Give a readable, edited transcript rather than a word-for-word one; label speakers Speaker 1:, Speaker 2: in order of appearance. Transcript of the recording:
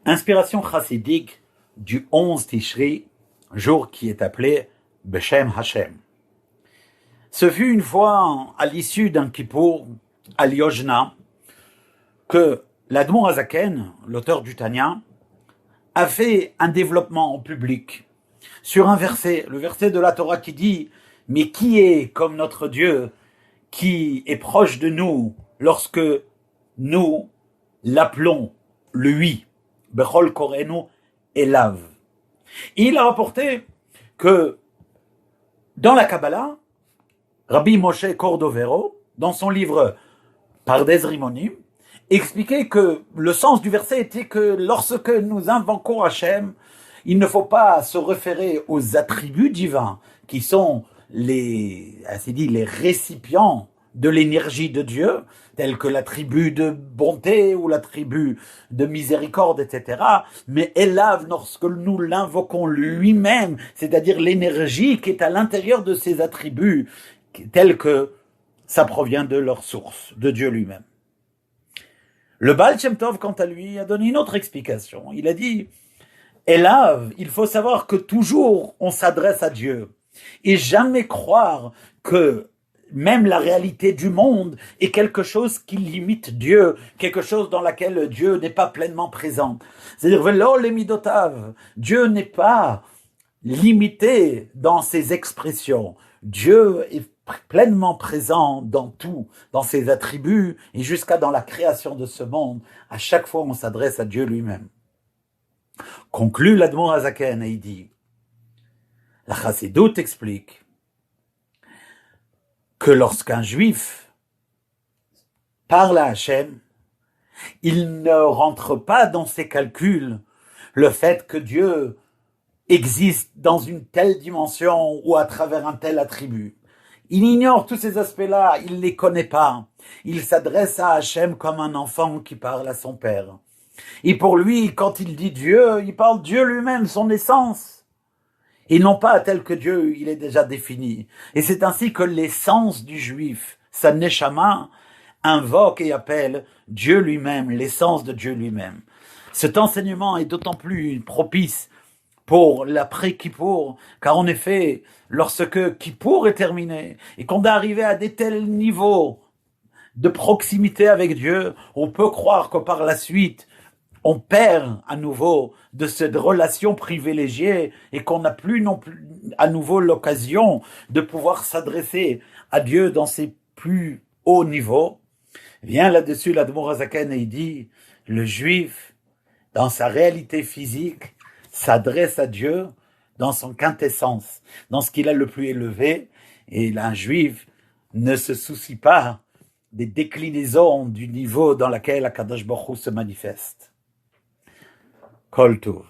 Speaker 1: Inspiration chassidique du 11 Tishri, jour qui est appelé Beshem Hashem. Ce fut une fois, à l'issue d'un Kippour, à Liojna, que l'Admor Hazaken, l'auteur du Tanya, a fait un développement en public sur un verset, le verset de la Torah qui dit « Mais qui est comme notre Dieu, qui est proche de nous lorsque nous l'appelons lui, Bechol Korenu Elav ». Il a rapporté que dans la Kabbalah, Rabbi Moshe Cordovero, dans son livre Pardes Rimonim, expliquait que le sens du verset était que lorsque nous invoquons Hachem, il ne faut pas se référer aux attributs divins qui sont les récipients de l'énergie de Dieu, tels que l'attribut de bonté ou l'attribut de miséricorde, etc. Mais Elav, lorsque nous l'invoquons lui-même, c'est-à-dire l'énergie qui est à l'intérieur de ces attributs, tels que ça provient de leur source, de Dieu lui-même. Le Baal Shem Tov, quant à lui, a donné une autre explication. Il a dit, Elav, il faut savoir que toujours on s'adresse à Dieu et jamais croire que même la réalité du monde est quelque chose qui limite Dieu, quelque chose dans laquelle Dieu n'est pas pleinement présent. C'est-à-dire, Velo lemidotav, Dieu n'est pas limité dans ses expressions. Dieu est pleinement présent dans tout, dans ses attributs et jusqu'à dans la création de ce monde. À chaque fois, on s'adresse à Dieu lui-même. Conclut l'Admor Hazaken et il dit, la Chassidoute explique que lorsqu'un juif parle à Hachem, il ne rentre pas dans ses calculs le fait que Dieu existe dans une telle dimension ou à travers un tel attribut. Il ignore tous ces aspects-là, il ne les connaît pas. Il s'adresse à Hachem comme un enfant qui parle à son père. Et pour lui, quand il dit Dieu, il parle Dieu lui-même, son essence. Et non pas tel que Dieu, il est déjà défini. Et c'est ainsi que l'essence du juif, sa neshama, invoque et appelle Dieu lui-même, l'essence de Dieu lui-même. Cet enseignement est d'autant plus propice pour l'après-Kippour, car en effet, lorsque Kippour est terminé, et qu'on est arrivé à des tels niveaux de proximité avec Dieu, on peut croire que par la suite, on perd à nouveau de cette relation privilégiée et qu'on n'a plus non plus à nouveau l'occasion de pouvoir s'adresser à Dieu dans ses plus hauts niveaux. Vient là-dessus l'Admor Hazaken et il dit, le juif, dans sa réalité physique, s'adresse à Dieu dans son quintessence, dans ce qu'il a le plus élevé, et un juif ne se soucie pas des déclinaisons du niveau dans lequel Akadosh Baruch Hu se manifeste. Kol Tov.